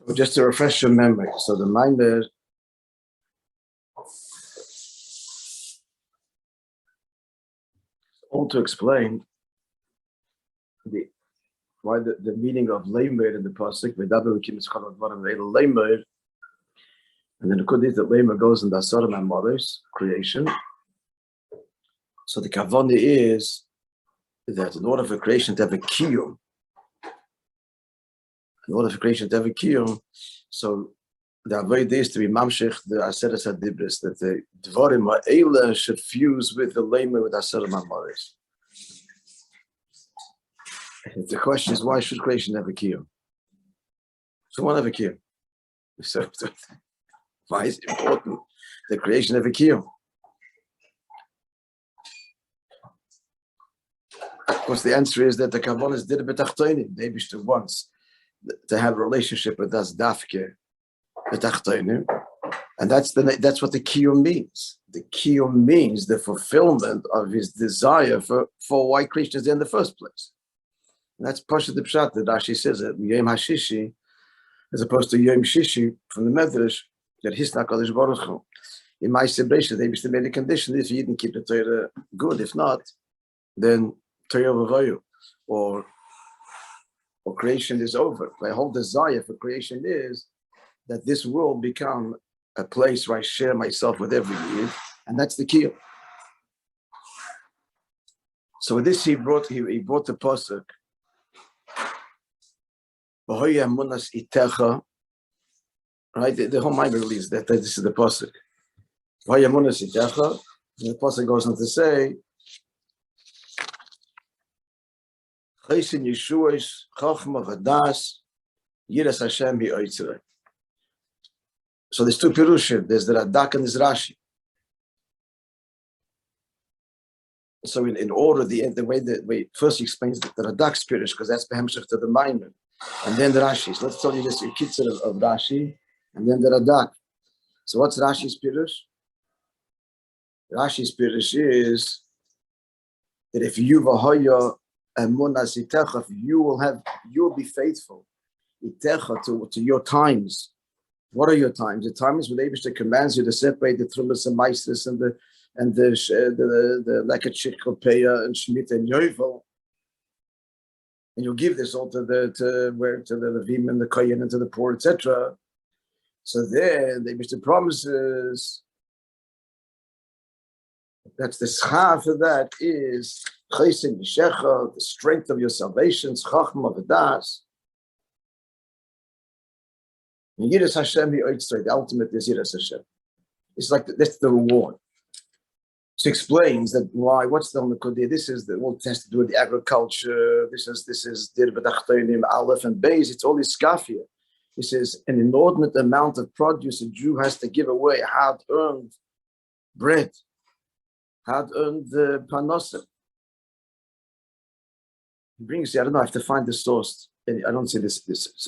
So just to refresh your memory, so the Maimir all to explain why the meaning of Leimer in the pasuk Vayedaber Elokim is called Leimer, and then the good is that Leimer goes in the Asarim and Mother's creation. So the kavanah is that in order for creation to have a kiyum, so the avodah is to be mamshich the aseres hadibris, that the dvarim ha'ela should fuse with the leimer with aserim ha'maris. The question is, why should creation have a kiyum? So why have a kiyum? So why is it important that creation have a kiyum? Of course, the answer is that the Kavanas did a betachtoinim. The Eibishter wants to have a relationship with us, dafke betachtoinim, and that's what the kiyum means. The kiyum means the fulfillment of his desire for why creation is there in the first place. And that's Pasha the Pshat that Rashi says it Yom Hashishi, as opposed to Yom Shishi from the Medrash, that Hisna Kadosh Baruch Hu. In my celebration, the Eibishter made a condition: if you didn't keep the Torah, good. If not, then or creation is over. My whole desire for creation is that this world become a place where I share myself with every Yid, and that's the key. So with this he brought the pasuk. Right, the whole Bible believes that this is the pasuk. The pasuk goes on to say, so there's two pirushim. There's the Radak and there's Rashi. So in order, the way first he explains the Radak's pirush, because that's behemshach to the Maimon, and then the Rashi. So let's tell you this kitzur of Rashi, and then the Radak. So what's Rashi's pirush? Rashi's pirush is that if you vahoya you'll be faithful to your times. What are your times? The times when the Eibishter commands you to separate the trumas and meisters and the leket peya and shmita and yovel, and you give this all to the levim and the kohen and to the poor, etc. So then the Eibishter promises that's the schar for that is the strength of your salvation, the ultimate is Yiras Hashem. It's like that's the reward. So explains that why. What's the Nakudia? This is the all has to do with the agriculture. This is Dir B'Tachtonim, Aleph and Beis. It's all this skafia. He says an inordinate amount of produce a Jew has to give away, hard-earned bread, hard-earned panosim. He brings, I don't know, I have to find the source. I don't see this.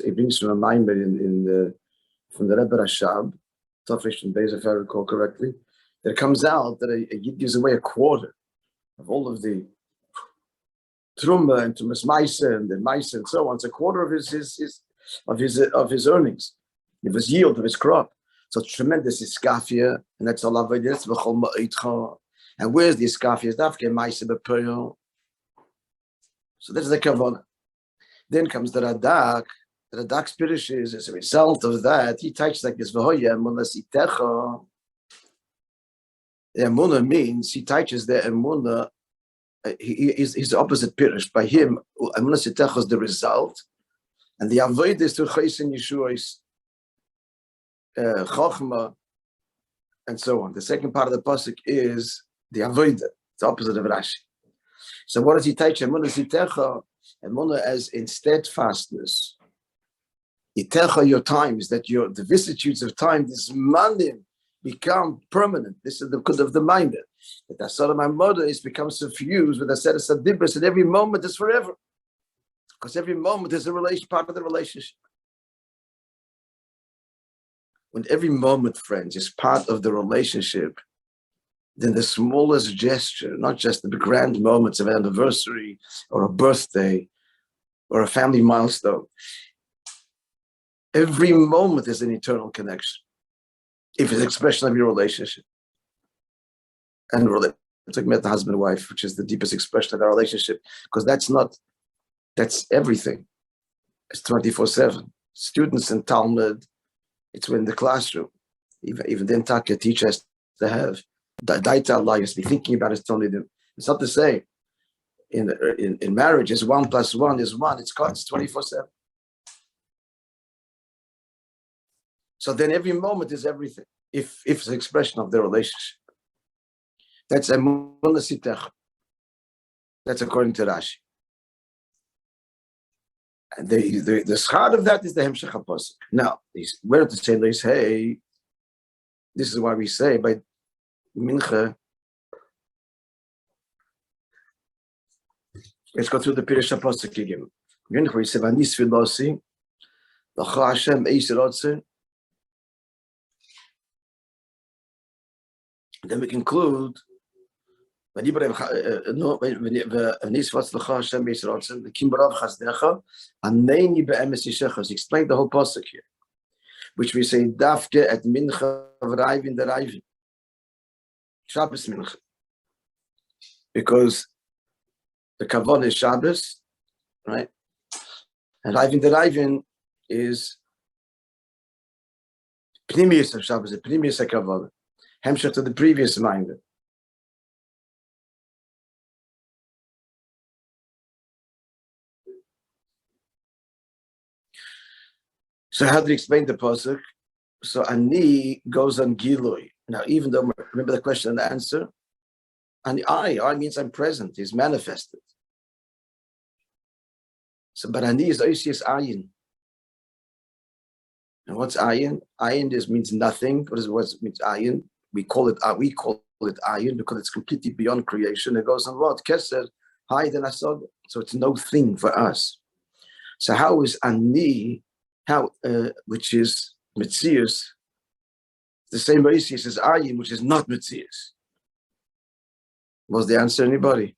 He brings from a Maimar from the Rebbe Rashab, Tafresh and Beis, if I recall correctly, that it comes out that a Yid gives away a quarter of all of the Trumba and Tumas Maisa and the Maisa and so on. It's a quarter of his earnings, of his yield, of his crop. So it's tremendous iskafia, and that's all I've that's v'chol ma'itcha. And where's the iskafia? Dafke Maisa b'peyo. So that's the kavanah. Then comes the Radak. The Radak's pirush is as a result of that. He touches like this. V'hoya emunah sitecha. The emunah means he touches the emunah. He's the opposite pirush. By him, emunah sitecha is the result, and the avodah is to chaysin yeshuos, chochma, and so on. The second part of the pasuk is the avodah. It's the opposite of Rashi. So what does he teach? Emunah sitecha, emunah as in steadfastness. Itecha your times, that the vicissitudes of time, this manim, become permanent. This is the good of the mind. That the son of my mother is becomes suffused with a set of sadibras, and every moment is forever. Because every moment is a part of the relationship. When every moment, friends, is part of the relationship, then the smallest gesture, not just the grand moments of an anniversary or a birthday or a family milestone, Every moment is an eternal connection. If it's an expression of your relationship. And it's like met the husband and wife, which is the deepest expression of our relationship, because that's everything. It's 24/7. Students in Talmud, it's in the classroom. Even the entire teacher has to have Daita Allah, has to be thinking about his Talmudim. It's not the same. In marriage, it's 1 + 1 is 1. It's 24/7. So then every moment is everything. If it's an expression of the relationship. That's That's according to Rashi. And the schad of that is the hemshech haposik. Now, where to say this? Hey, this is why we say by mincha. Let's go through the Pirish haposik again. Mincha, we say vanis filosi, l'cha Hashem eisirotze. Then we conclude. Explain the whole pasuk here, which we say dafke at mincha v'rayvin derayvin Shabbos mincha, because the kavanah is Shabbos, right? And rayvin derayvin is pnimius of Shabbos, the pnimius of kavanah, hemshech to the previous reminder. So how do you explain the pasuk? So ani goes on gilui. Now, even though, remember the question and the answer? And I means I'm present, is manifested. So, but ani is oisius ayin. And what's ayin? Ayin means nothing. What means ayin? We call it ayin because it's completely beyond creation. It goes on what? Keser, hide and asod. So it's no thing for us. So how is ani? Which is Metzius, the same way he says Ayin, which is not Metzius. Was the answer anybody?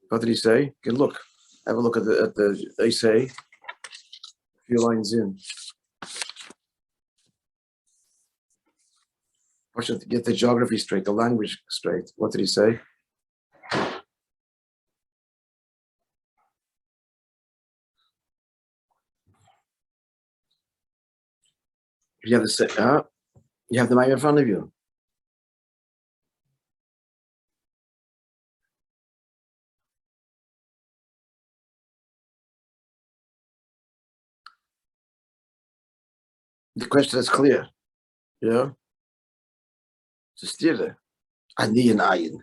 What did he say? Can look. Have a look at the essay. A few lines in. I should get the geography straight, the language straight. What did he say? You have the mic in front of you. The question is clear. Yeah. So still, ani and ayin.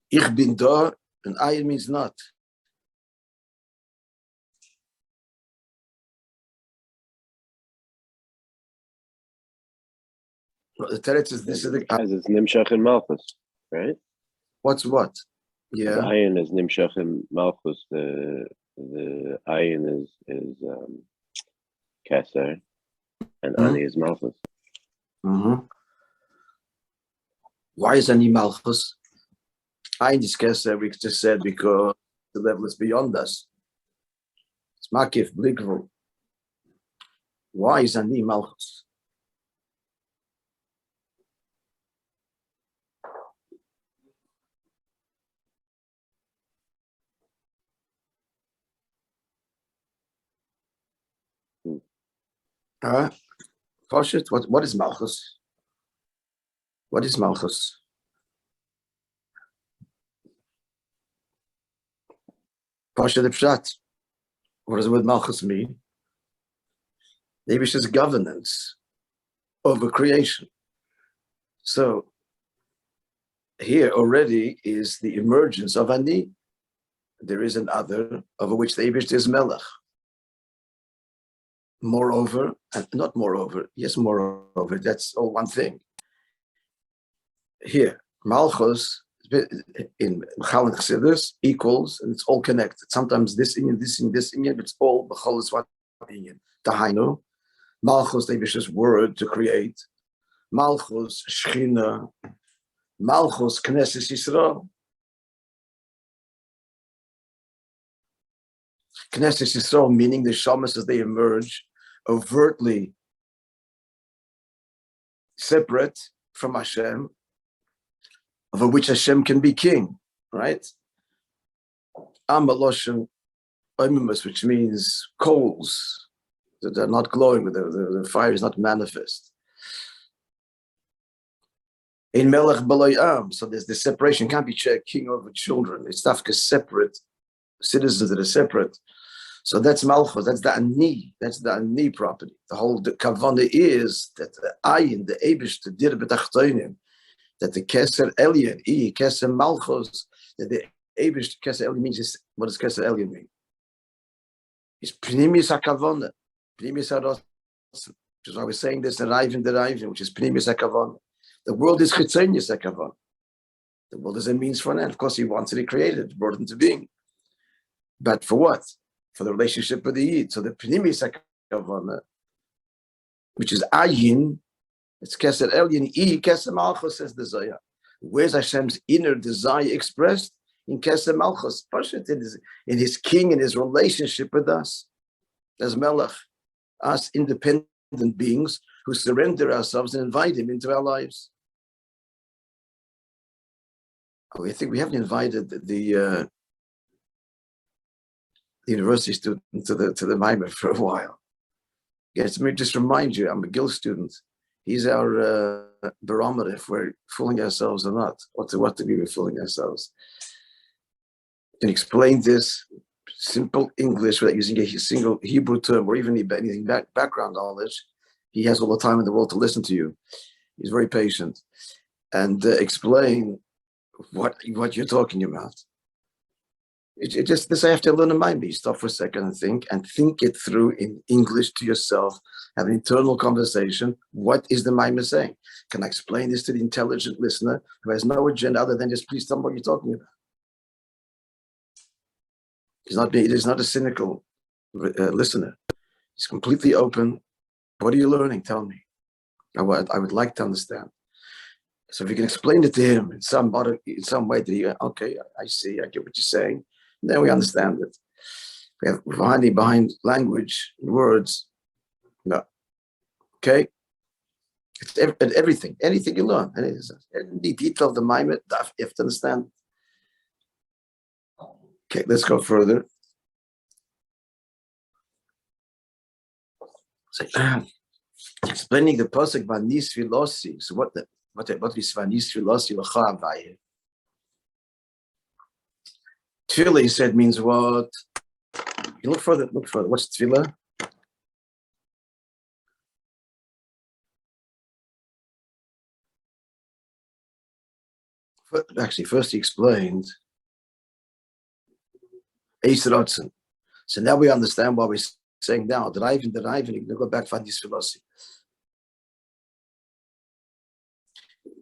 Ich bin da, and ayin means not. The teretz is this is the it's nimshach and malchus, right? What's what? Yeah. The ayin is nimshach and malchus. The ayin is keser, and ani is malchus. Mm-hmm. Why is ani malchus? Ayin is keser. We just said because the level is beyond us. It's makif blikvul. Why is ani malchus? What is Malchus? What is Malchus? Pasha the Pshat. What does the word Malchus mean? Maybe it's just governance over creation. So here already is the emergence of Ani. There is an other over which the Eibush is Melech. Moreover, and not moreover, yes, moreover, that's all one thing. Here, Malchus in Chal and Chassidus equals, and it's all connected. Sometimes this inyan, but it's all B'chol is one inyan. Tahainu, Malchus, the Eibish's word to create. Malchus, Shechina. Malchus, Knesset Yisrael. Knesset Yisrael, meaning the Shamas as they emerge, overtly separate from Hashem, over which Hashem can be king, right? Amaloshem oimimus, which means coals that are not glowing, the fire is not manifest. In Melech B'loyam, so there's this separation. Can't be king over children. It's dafka separate citizens that are separate. So that's Malchus. That's the Ani. That's the Ani property. The whole Kavana is that the Ayin, the Eibush, the Dir B'tachtoinim, that the Keser Elyon, Keser Malchus, that the Eibush Keser Elyon means is, what does Keser Elyon mean? It's Pnimis HaKavana, Pnimis HaRos, which is why we're saying this, deriving, which is Pnimis HaKavana. The world is Chitzonius HaKavana. The world is a means for an end. Of course, he wanted it created, brought it into being. But for what? For the relationship with the Yid. So the Pnimis HaKavana, which is Ayin, it's Keser Elyon, Keser Malchus, says the Zohar. Where's Hashem's inner desire expressed? In Keser Malchus, in his king, in his relationship with us, as Melech, us independent beings who surrender ourselves and invite him into our lives. I think we haven't invited the university student to the Maimon for a while. Yes, let me just remind you, I'm a Gill student. He's our barometer if we're fooling ourselves or not. What degree we're fooling ourselves. Can explain this simple English without using a single Hebrew term or even anything background knowledge. He has all the time in the world to listen to you. He's very patient and explain what you're talking about. It just this I have to learn in mind. Stop for a second and think it through in English to yourself. Have an internal conversation. What is the Maimon saying? Can I explain this to the intelligent listener who has no agenda other than just please tell me what you're talking about? It is not a cynical listener. He's completely open. What are you learning? Tell me. I would like to understand. So if you can explain it to him in some way that he, okay, I see, I get what you're saying. Then we understand it. We have behind language, words, no. Okay? It's everything, anything you learn. Any detail of the Maimon, you have to understand. Okay, let's go further. So, explaining the pasuk Vanis Filosi. So what is Vanis Filosi l'cha Vaye? Tefillah, he said, means what? You look further. What's tefillah? Actually, first he explained Eisratzen. So now we understand why we're saying now, deriving, you can go back to this philosophy.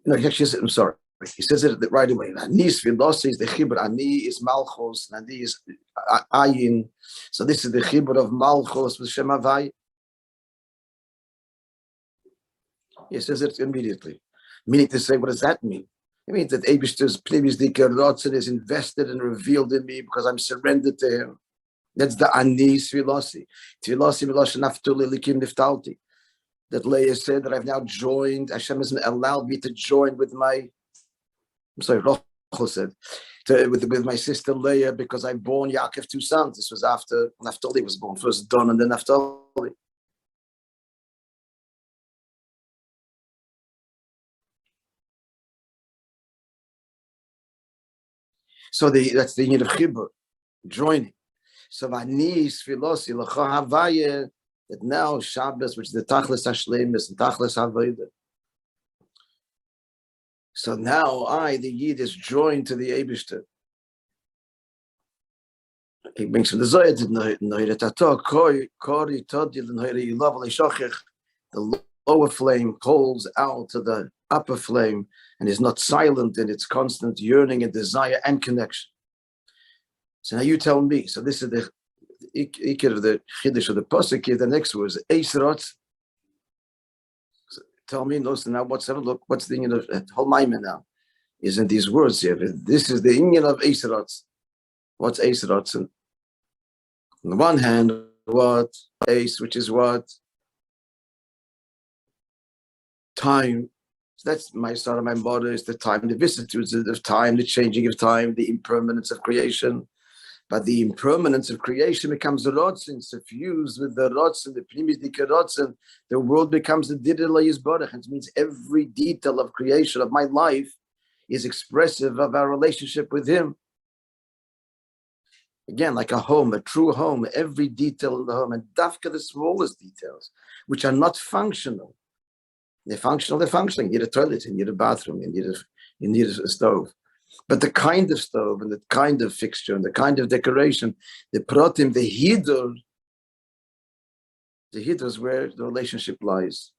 No, he actually said, I'm sorry. He says it right away. Anis philosophy is the chibur. Ani is Malchus, Ani is Ayin. So this is the chibur of Malchus with Shem Havai. He says it immediately. Meaning to say, what does that mean? It means that Eibishter's previous Dikar is invested and revealed in me because I'm surrendered to him. That's the Ani Svilasi. Svilasi Milosh Naftuli Likim Niftalti. That Leah said that I've now joined, Hashem has allowed me to join with my, Rachel said, with my sister Leah because I born Yaakov 2 sons. This was after Naphtali was born, first Don and then Naphtali. So that's the unit of Chibur, joining. So Vanis Filosi L'cha Havaya, that now Shabbos, which is the Tachlis Hashlemis and Tachlis Havayda. So now the Yid, is joined to the Eibishter. He brings from the Zohar the lower flame calls out to the upper flame and is not silent in its constant yearning and desire and connection. So now you tell me. So this is the ikir of the chiddush of the pasuk here. The next word is eisrot. So tell me, no. So now what's the union of whole maimon now? Isn't these words here? This is the union of eisrot. What's eisrot? On the one hand, what eis, which is what time. So that's my start of my mother is the time, the vicissitudes of time, the changing of time, the impermanence of creation. But the impermanence of creation becomes a rotzen, suffused with the rotzen, the primis dike rotzen. The world becomes the didela yisborach. It means every detail of creation of my life is expressive of our relationship with Him. Again, like a home, a true home, every detail of the home, and dafka the smallest details, which are not functional. They're functional, they're functioning. You need a toilet, you need a bathroom, you need a stove. But the kind of stove and the kind of fixture and the kind of decoration, the protim, the hidur is where the relationship lies.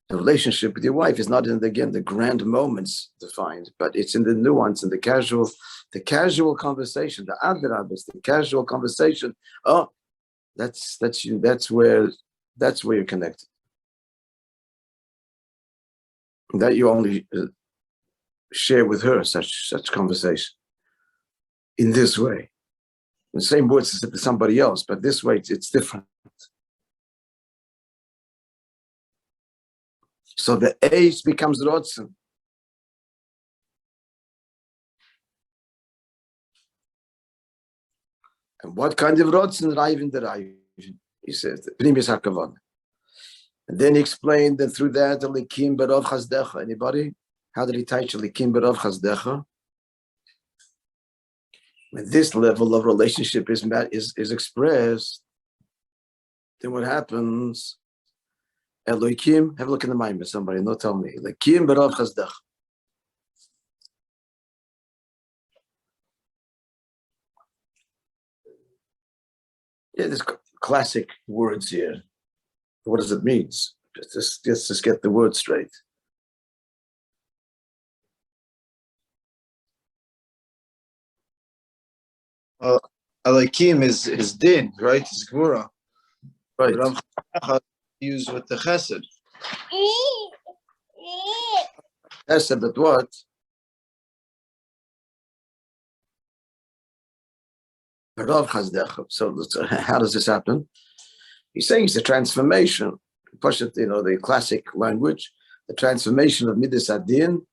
The relationship with your wife is not in the grand moments defined, but it's in the nuance and the casual conversation, the adrabas, the casual conversation. Oh, that's you. That's where you're connected. That you only share with her such conversation in this way. The same words as to somebody else, but this way it's different. So the ace becomes rotzen. And what kind of rotzen? Raivin the Raivin, he says, the primis hakavon. And then he explained that through that, Elokim berov chazdecha. Anybody? How did he teach Elokim berov chazdecha? When this level of relationship is expressed, then what happens? Elokim, have a look in the mind, somebody, no tell me. Elokim berov chazdecha. Yeah, there's classic words here. What does it mean? Just get the word straight. Elokim is din, right? It's gvura. Right. Used with the chesed. Chesed, but what? So how does this happen? He's saying it's a transformation. The classic language, the transformation of midas adin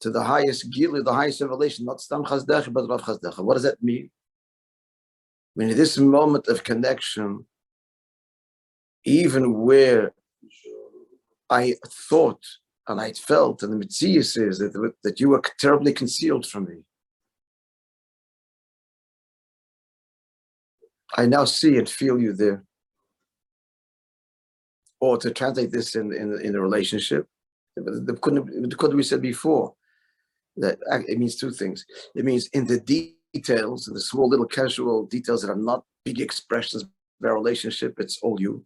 to the highest gilu, the highest revelation, not stam chazdecha, but rav chazdecha. What does that mean? I mean, this moment of connection, even where I thought and I felt, and the Metzius is that you were terribly concealed from me. I now see and feel you there. Or to translate this in a relationship, it couldn't be said before. That it means two things. It means in the details, in the small little casual details that are not big expressions of our relationship, it's all you.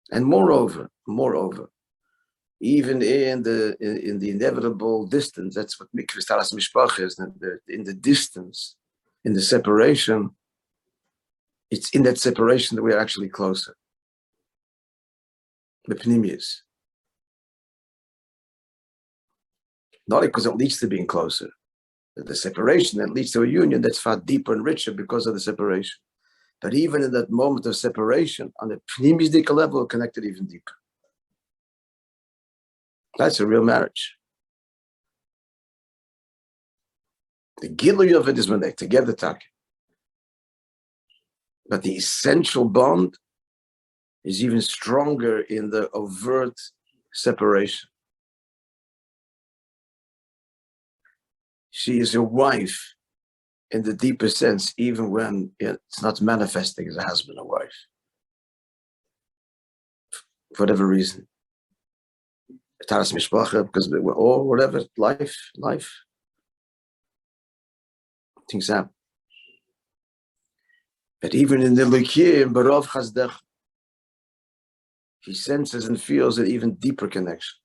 And moreover, even in the inevitable distance, that's what mikvah taras mishpach is. In the distance, in the separation, it's in that separation that we are actually closer. The pnimius. Not because it leads to being closer. The separation that leads to a union that's far deeper and richer because of the separation. But even in that moment of separation, on the pnimius level, we're connected even deeper. That's a real marriage. The gilui of it is when they're together talking. But the essential bond is even stronger in the overt separation. She is a wife in the deeper sense, even when it's not manifesting as a husband or wife. For whatever reason. Taras mishpacha, because we're all, whatever, life. Things happen. But even in the Elokim, barov chazdech, he senses and feels an even deeper connection.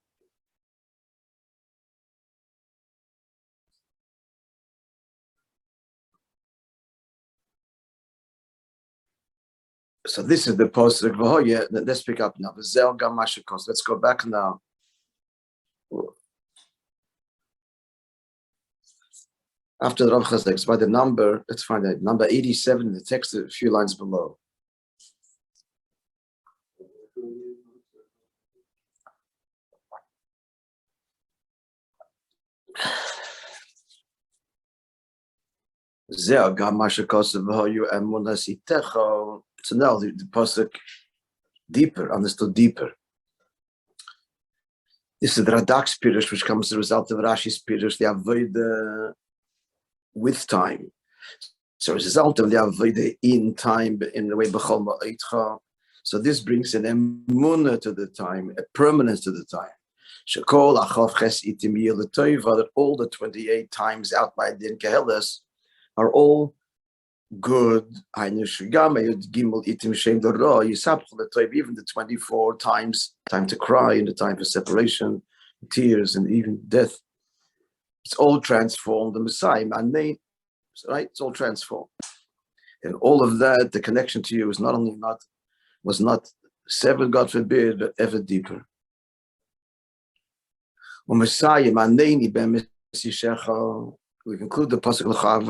So this is the post of Vahoya. Let's pick up now. Let's go back now. After the Rav Chazdek, by the number, let's find out, number 87 in the text, a few lines below. So now the pasuk deeper, understood deeper. This is the Radak's Pirush, which comes as a result of Rashi's Pirush, the Avodah with time. So as a result of the Avodah in time, in the way B'chol Ma'itcha. So this brings an emunah to the time, a permanence to the time. Shekol Achav Ches Itim Yil L'Toiva, that all the 28 times outlined in Keheles are all good. Even the 24 times, time to cry, and the time for separation, tears, and even death. It's all transformed. The Messiah, right? It's all transformed. And all of that, the connection to you was not severed, God forbid, but ever deeper. Messiah, we conclude the pasuk l'cha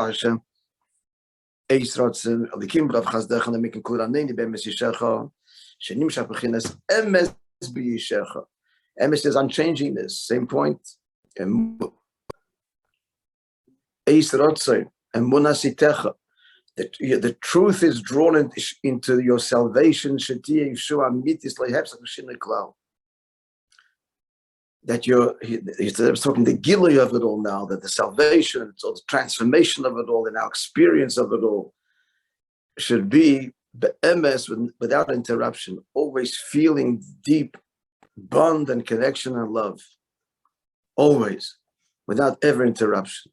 Hashem. Elokim Rav Chazdecha, and we conclude Aneni b'Mesishecha. Shenimshach b'chinas emes b'Yishecha. Emes is unchangingness. Same point. The truth is drawn into your salvation. That he's talking the gilui of it all now, that the salvation, so the transformation of it all, and our experience of it all should be be'emes, without interruption, always feeling deep bond and connection and love, always, without ever interruption.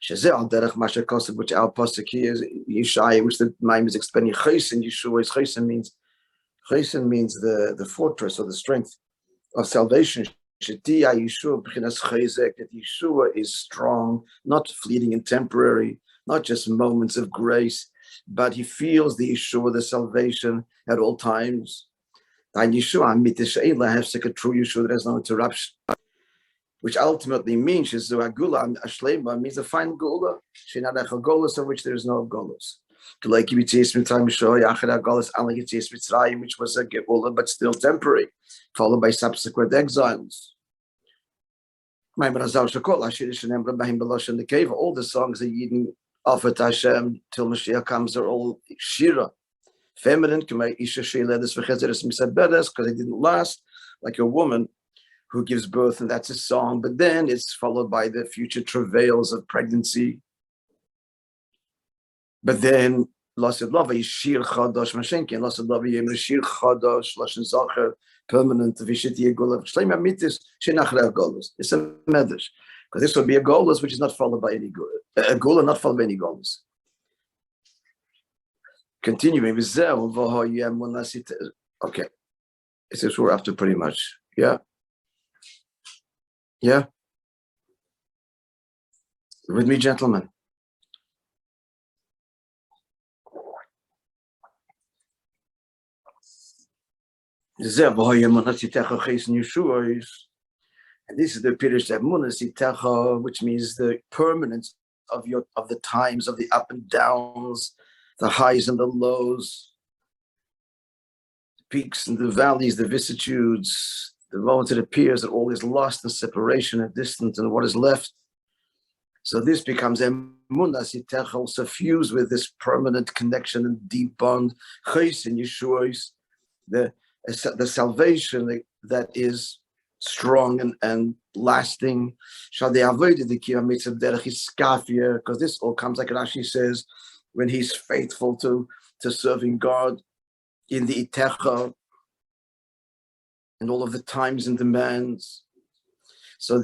Which our pasuk here is Yishai, which the Maim is explaining. Chaysin Yeshua, Chaysin means the fortress or the strength of salvation. That Yeshua is strong, not fleeting and temporary, not just moments of grace, but he feels the Yeshua, the salvation at all times. And Yeshua, a true Yeshua that has no interruption, which ultimately means means a fine gula, of which there is no gulas. Which was a gula, but still temporary, followed by subsequent exiles. All the songs that Yidden offer to Hashem till Mashiach comes are all shira, feminine, because they didn't last, like a woman who gives birth, and that's a song, but then it's followed by the future travails of pregnancy. But then Lasid Lava is Shir Chadash Mashenki, and Lasid Lava Yem Shir Chadash, Lashon Zacher, permanent Vishiti Golav, Shleim Amitis, Shenachre Golas. It's a medrash. Because this would be a Golas which is not followed by any Gula. A Gula not followed by any Golas. Continuing with okay. It's just we're after pretty much. Yeah. Yeah. With me, gentlemen. And this is the Pirush that Munasitecha, which means the permanence of the times, of the up and downs, the highs and the lows, the peaks and the valleys, the vicissitudes, the moment it appears that all is lost and separation and distance and what is left. So this becomes Munasitecha, also fused with this permanent connection and deep bond, Chais and Yeshua's, the salvation that is strong and lasting. Because this all comes, like Rashi says, when he's faithful to serving God in the itecha and all of the times and demands. So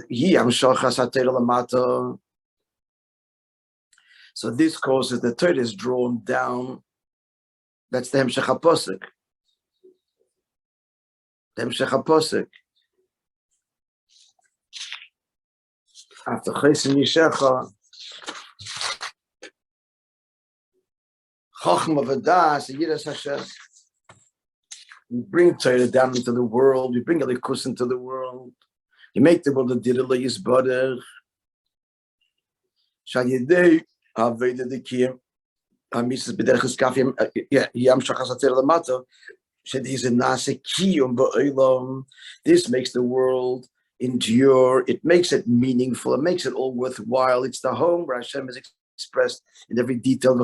this causes the Torah is drawn down. That's the Hemshech HaPosek. The Hemshech HaPosek. After Chesed Yishecha, Chachma V'das, Yiras Hashem. We bring Torah down into the world. We bring Elikus into the world. You make the world a Dirila Yisbader. Shayidei Aveda Dekim. Amises B'derech Eskafim. Yam Shachas HaTorah Lamata. This makes the world endure. It makes it meaningful. It makes it all worthwhile. It's the home where Hashem is expressed in every detail. And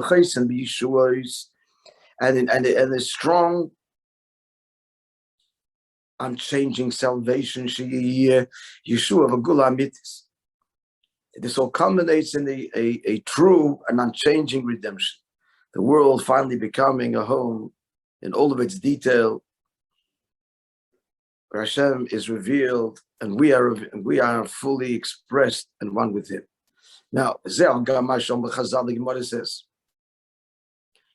the strong, unchanging salvation. Yeshua v'gula mitis. This all culminates in a true and unchanging redemption. The world finally becoming a home in all of its detail, where Hashem is revealed and we are fully expressed and one with Him. Now, the Gemara says,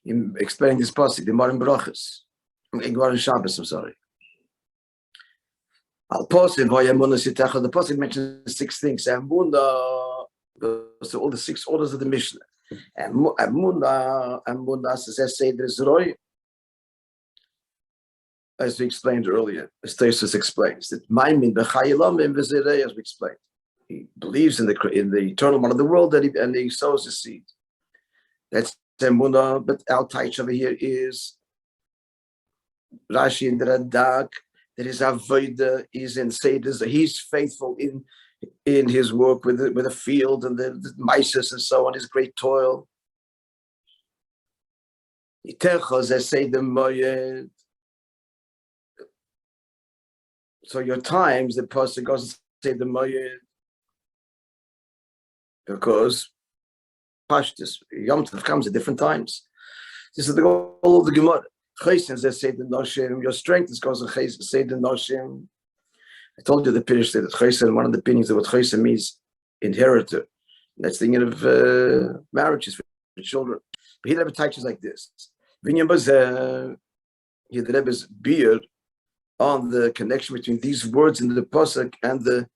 in explaining this passage, the Gemara in Brachos, Gemara in Shabbos, I'm sorry. The pasuk mentions 6 things. Amuna goes to all the 6 orders of the Mishnah. Amuna says, "Say there's roy." As we explained earlier, as Tosfos explains that Maimin b'chayilamim v'zirei, as we explained, he believes in the eternal one of the world and he sows his seed. That's Amuna. But our taich over here is Rashi and Radak. That his avodah is in Seder. He's faithful in his work with the field and the mices and so on, his great toil. So your times, the person goes to say the moyed, because Pashtus, Yom Tov comes at different times. This is the goal of the Gemara. Your strength is because of Seder Noshim. I told you the Pirish said that Chaysen, one of the opinions of what Chaysen means, inheritor. That's the meaning of marriages for children. But he never teaches like this. Here the Rebbe's beard on the connection between these words in the pasuk and the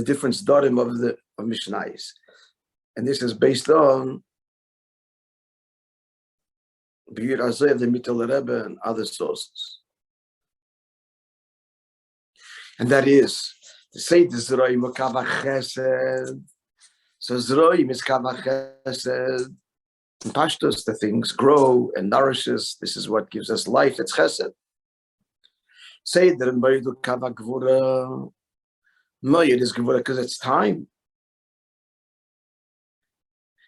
different darim of Mishnayos. And this is based on Beard Azay of the Mittel Rebbe and other sources. And that is to say the Zroim Kava Chesed. So Zroim is Kava Chesed. In Pashtus, the things grow and nourishes. This is what gives us life. It's Chesed. Say that in Moed Kava Gvura. Moed is Gvura because it's time.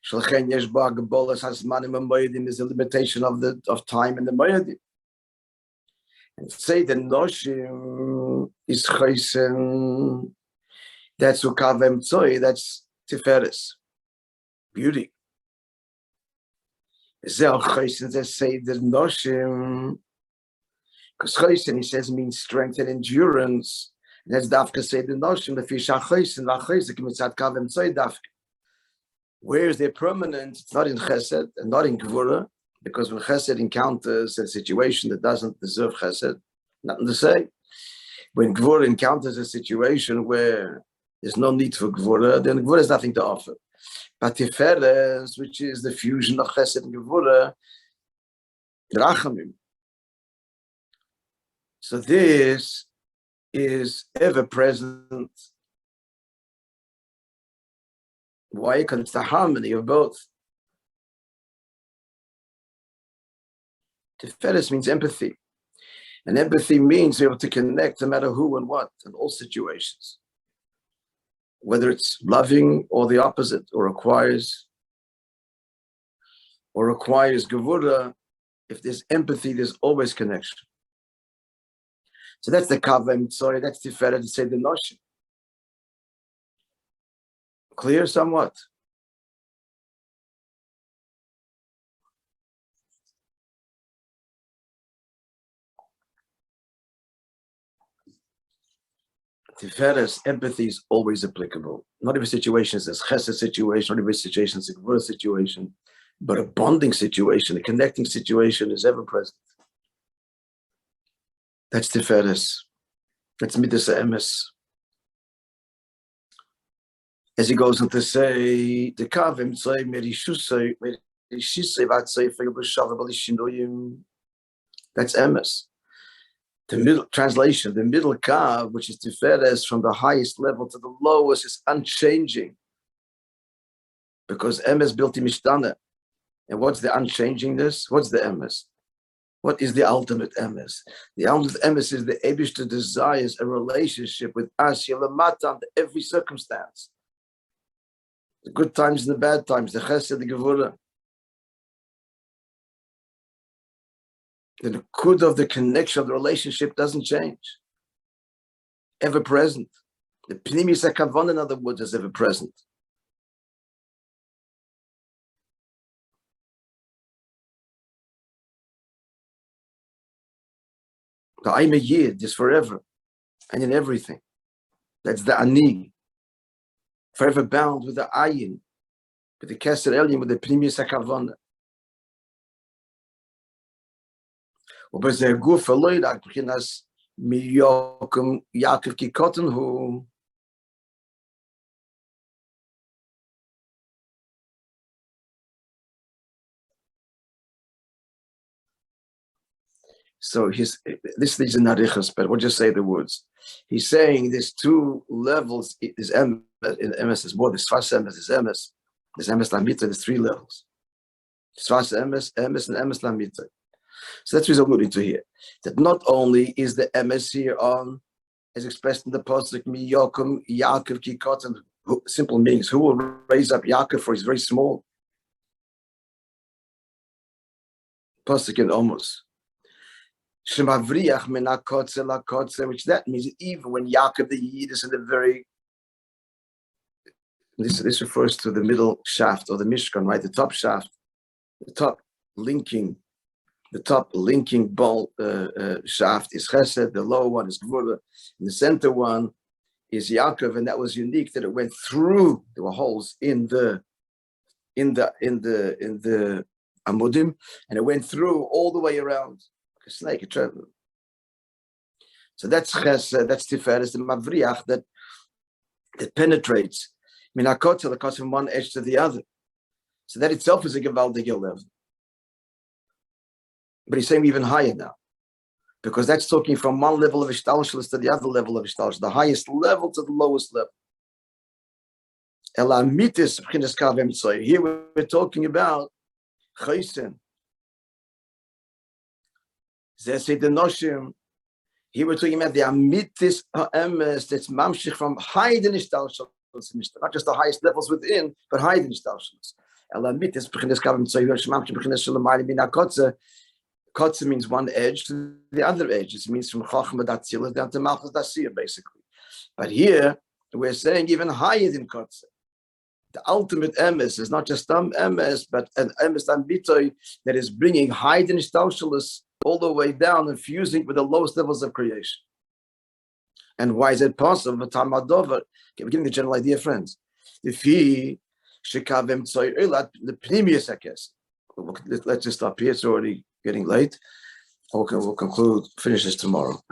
Shalchen Yesh Ba Gebolas Hasmanim and Moedim is a limitation of time in the Moedim. And say the Noshim is Chaysen. That's Ukavem Tzoi, that's Tiferes. Beauty. Zel Chaysen, they say the Noshim. Because Chaysen, he says, means strength and endurance. And that's Dafka say the Noshim, the Fisha Chaysen, La Chaysen, Kimitzat Kavem Tzoi Dafka. Where is their permanent? It's not in Chesed and not in Gvura, because when Chesed encounters a situation that doesn't deserve Chesed, nothing to say. When Gvura encounters a situation where there's no need for Gvura, then Gvura has nothing to offer. But Tiferes, which is the fusion of Chesed and Gvura, Rachamim. So this is ever present. Why? Because it's the harmony of both. Tiferes means empathy. And empathy means to be able to connect no matter who and what in all situations. Whether it's loving or the opposite, or requires Gevura, if there's empathy, there's always connection. So that's the Kavem, sorry, that's Tiferes to say the Noshim. Clear somewhat? Tiferes, empathy is always applicable. Not every situation is a chesed situation, not every situation is a gvura situation, but a bonding situation, a connecting situation is ever present. That's Tiferes. That's midas emes. As he goes on to say, the kavim tzay merishusay vatzay fegabushavabali shinuyim. That's emes. The middle translation, the middle kav, which is Tiferes, from the highest level to the lowest, is unchanging. Because emes built in mishtana. And what's the unchangingness? What's the emes? What is the ultimate emes? The ultimate emes is the Eibishter desires a relationship with Asya Lamata under every circumstance. The good times and the bad times, the chesed, the gevura. The nakud of the connection of the relationship doesn't change. Ever present. The pnimis hakavon, in other words, is ever present. The I'm a yid is forever and in everything. That's the ani. Forever bound with the ayin, with the keser elyon, with the pnimis hakavon. ובזה גוף לא ידע, מבחינת מיוקם יעקב כי קוטן הוא. So this is not richas, but we'll just say the words. He's saying there's two levels. There's MS is more. There's Sfas MS is MS. There's MS Lamita. There's three levels. Sfas MS, MS, and MS Lamita. So that's what he's alluding to here. That not only is the MS here on, as expressed in the pasuk, Miyokum Yaakov ki kotan, simple meanings, who will raise up Yaakov, for he's very small. Pasuk in Amos. Shemavriach mena kotze la kotze, which that means even when Yaakov the Yid is in the very, this refers to the middle shaft or the Mishkan, right? The top shaft, the top linking ball shaft is Chesed, the lower one is Gvura, and the center one is Yaakov, and that was unique that it went through. There were holes in the Amudim, and it went through all the way around. Like a snake, a traveler. So that's Chesed, that's Tiferes, the Mavriach that penetrates. Minakotzel, it goes from one edge to the other. So that itself is a Gevaldig level. But he's saying even higher now, because that's talking from one level of ishtalshelus to the other level of ishtalshelus, the highest level to the lowest level. Here we're talking about chaysen. Here we're talking about the amitis ha'emes that's mamshich from hidden ishtalshelus, not just the highest levels within, but hidden ishtalshelus. Elamitis b'chinas kavim tzoy mamshich b'chinas shalamayim minakotze. Kotze means one edge to the other edge. It means from Chachma Datzila down to Malchus Dasir, basically. But here, we're saying even higher than Kotze. The ultimate emes is not just some emes, but an emes ambitoy that is bringing higher ishtalshelus all the way down and fusing with the lowest levels of creation. And why is it possible? Okay, we're getting the general idea, friends. If he shekavem tzoy the previous akes. Let's just stop here. It's already getting late. We'll conclude, finish this tomorrow.